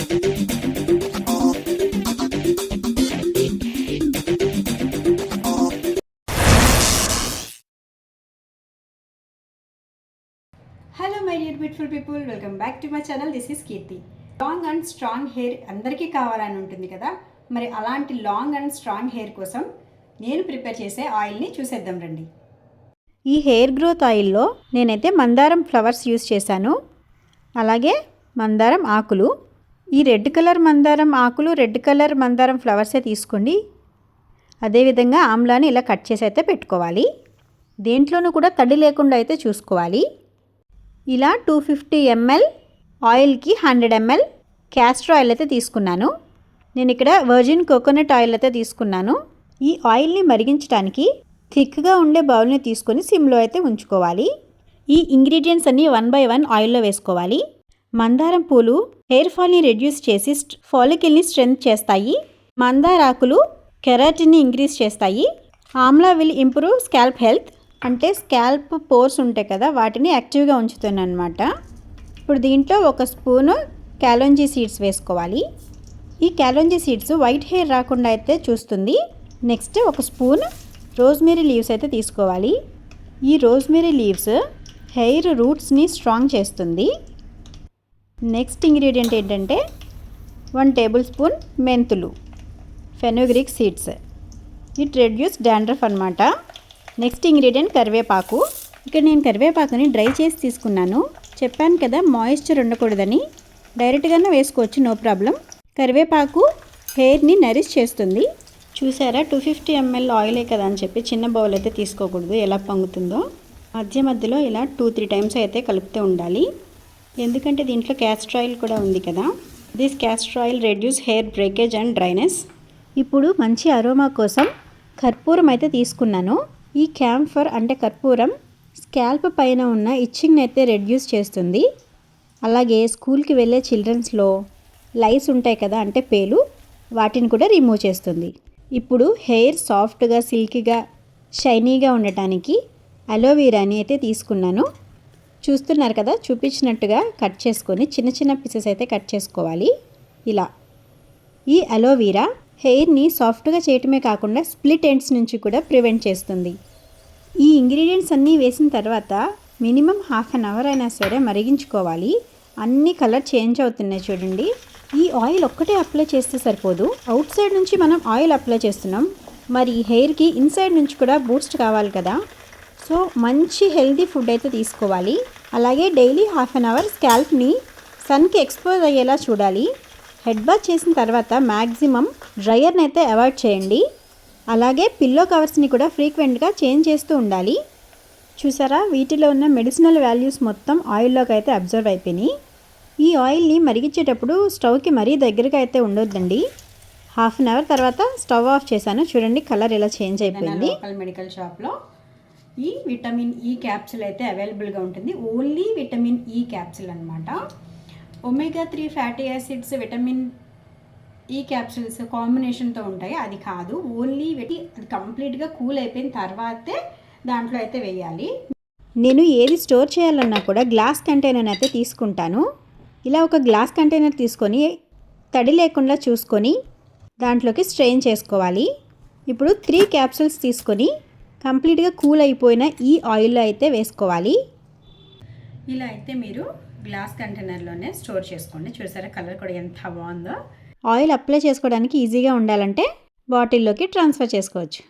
Hello my dear beautiful people, welcome back to my channel. This is Keerthi. Long and strong hair అందరికీ కావాలని ఉంటుంది కదా. మరి అలాంటి లాంగ్ అండ్ స్ట్రాంగ్ హెయిర్ కోసం నేను ప్రిపేర్ చేసే ఆయిల్ని చూసేద్దాం రండి. ఈ హెయిర్ గ్రోత్ ఆయిల్లో నేనైతే మందారం ఫ్లవర్స్ యూస్ చేశాను, అలాగే మందారం ఆకులు. ఈ రెడ్ కలర్ మందారం ఆకులు, రెడ్ కలర్ మందారం ఫ్లవర్సే తీసుకోండి. అదేవిధంగా ఆమ్లాని ఇలా కట్ చేసి అయితే పెట్టుకోవాలి. దేంట్లోనూ కూడా తడి లేకుండా అయితే చూసుకోవాలి. ఇలా 250 ml ఆయిల్కి 100 ml క్యాస్టర్ ఆయిల్ అయితే తీసుకున్నాను. నేను ఇక్కడ వర్జిన్ కోకోనట్ ఆయిల్ అయితే తీసుకున్నాను. ఈ ఆయిల్ని మరిగించడానికి థిక్గా ఉండే బౌల్ని తీసుకొని సిమ్లో అయితే ఉంచుకోవాలి. ఈ ఇంగ్రీడియంట్స్ అన్నీ 1 by 1 ఆయిల్లో వేసుకోవాలి. మందారం పూలు హెయిర్ ఫాల్ని రెడ్యూస్ చేసి ఫాలికల్ని స్ట్రెంత్ చేస్తాయి. మందారాకులు కెరాటిన్ని ఇంక్రీజ్ చేస్తాయి. Amla will improve scalp health, అంటే స్కాల్ప్ పోర్స్ ఉంటాయి కదా, వాటిని యాక్టివ్గా ఉంచుతాను అనమాట. ఇప్పుడు దీంట్లో 1 స్పూను క్యాలోంజీ సీడ్స్ వేసుకోవాలి. ఈ క్యాలోంజీ సీడ్స్ వైట్ హెయిర్ రాకుండా అయితే చూస్తుంది. నెక్స్ట్ 1 స్పూన్ రోజ్మెరీ లీవ్స్ అయితే తీసుకోవాలి. ఈ రోజ్మెరీ లీవ్స్ హెయిర్ రూట్స్ని స్ట్రాంగ్ చేస్తుంది. నెక్స్ట్ ఇంగ్రీడియంట్ ఏంటంటే 1 టేబుల్ స్పూన్ మెంతులు, fenugreek seeds. It reduce dandruff అనమాట. నెక్స్ట్ ఇంగ్రీడియంట్ కరివేపాకు. ఇక్కడ నేను కరివేపాకుని డ్రై చేసి తీసుకున్నాను. చెప్పాను కదా మాయిశ్చర్ ఉండకూడదని, డైరెక్ట్గానే వేసుకోవచ్చు, నో ప్రాబ్లం. కరివేపాకు హెయిర్ని నరిష్ చేస్తుంది. చూసారా, 250 ml ఆయిలే కదా అని చెప్పి చిన్న బౌల్ అయితే తీసుకోకూడదు. ఎలా పొంగుతుందో మధ్య మధ్యలో ఇలా 2-3 టైమ్స్ అయితే కలుపుతూ ఉండాలి. ఎందుకంటే దీంట్లో క్యాస్టర్ ఆయిల్ కూడా ఉంది కదా. This castor oil reduce hair breakage and dryness. ఇప్పుడు మంచి అరోమా కోసం కర్పూరం అయితే తీసుకున్నాను. ఈ క్యాంఫర్ అంటే కర్పూరం స్కాల్ప్ పైన ఉన్న ఇచ్చింగ్ని అయితే రెడ్యూస్ చేస్తుంది. అలాగే స్కూల్కి వెళ్ళే చిల్డ్రన్స్లో లైస్ ఉంటాయి కదా, అంటే పేలు, వాటిని కూడా రిమూవ్ చేస్తుంది. ఇప్పుడు హెయిర్ సాఫ్ట్గా, సిల్కీగా, షైనీగా ఉండటానికి అలోవెరాని అయితే తీసుకున్నాను. చూస్తున్నారు కదా, చూపించినట్టుగా కట్ చేసుకొని చిన్న చిన్న పీసెస్ అయితే కట్ చేసుకోవాలి. ఇలా ఈ అలోవెరా హెయిర్ని సాఫ్ట్గా చేయటమే కాకుండా స్ప్లిట్ ఎండ్స్ నుంచి కూడా ప్రివెంట్ చేస్తుంది. ఈ ఇంగ్రీడియంట్స్ అన్నీ వేసిన తర్వాత మినిమం 1/2 అవర్ అయినా సరే మరిగించుకోవాలి. అన్ని కలర్ చేంజ్ అవుతున్నాయి చూడండి. ఈ ఆయిల్ ఒక్కటే అప్లై చేస్తే సరిపోదు, అవుట్ సైడ్ నుంచి మనం ఆయిల్ అప్లై చేస్తున్నాం. మరి హెయిర్కి ఇన్సైడ్ నుంచి కూడా బూస్ట్ కావాలి కదా. సో మంచి హెల్తీ ఫుడ్ అయితే తీసుకోవాలి. అలాగే డైలీ 1/2 అవర్ స్కాల్ప్ని సన్కి ఎక్స్పోజ్ అయ్యేలా చూడాలి. హెడ్ బాత్ చేసిన తర్వాత మ్యాక్సిమం డ్రయర్ని అయితే అవాయిడ్ చేయండి. అలాగే పిల్లో కవర్స్ని కూడా ఫ్రీక్వెంట్గా చేంజ్ చేస్తూ ఉండాలి. చూసారా, వీటిలో ఉన్న మెడిసినల్ వాల్యూస్ మొత్తం ఆయిల్లోకి అయితే అబ్జర్వ్ అయిపోయినాయి. ఈ ఆయిల్ని మరిగించేటప్పుడు స్టవ్కి మరీ దగ్గరగా అయితే ఉండొద్దండి. 1/2 అవర్ తర్వాత స్టవ్ ఆఫ్ చేశాను. చూడండి, కలర్ ఎలా చేంజ్ అయిపోయింది. లోకల్ మెడికల్ షాప్లో ఈ విటమిన్ ఈ క్యాప్సిల్ అయితే అవైలబుల్గా ఉంటుంది. ఓన్లీ విటమిన్ ఈ క్యాప్సిల్ అనమాట. Omega 3 fatty acids, vitamin E capsules కాంబినేషన్తో ఉంటాయి. అది కాదు, ఓన్లీ అది కంప్లీట్గా కూల్ అయిపోయిన తర్వాతే దాంట్లో అయితే వేయాలి. నేను ఏది స్టోర్ చేయాలన్నా కూడా గ్లాస్ కంటైనర్ అయితే తీసుకుంటాను. ఇలా ఒక గ్లాస్ కంటైనర్ తీసుకొని తడి లేకుండా చూసుకొని దాంట్లోకి స్ట్రెయిన్ చేసుకోవాలి. ఇప్పుడు 3 క్యాప్సిల్స్ తీసుకొని కంప్లీట్గా కూల్ అయిపోయిన ఈ ఆయిల్లో అయితే వేసుకోవాలి. ఇలా అయితే మీరు గ్లాస్ కంటైనర్లోనే స్టోర్ చేసుకోండి. చూసారా, కలర్ కూడా ఎంత బాగుందో. ఆయిల్ అప్లై చేసుకోవడానికి ఈజీగా ఉండాలంటే బాటిల్లోకి ట్రాన్స్ఫర్ చేసుకోవచ్చు.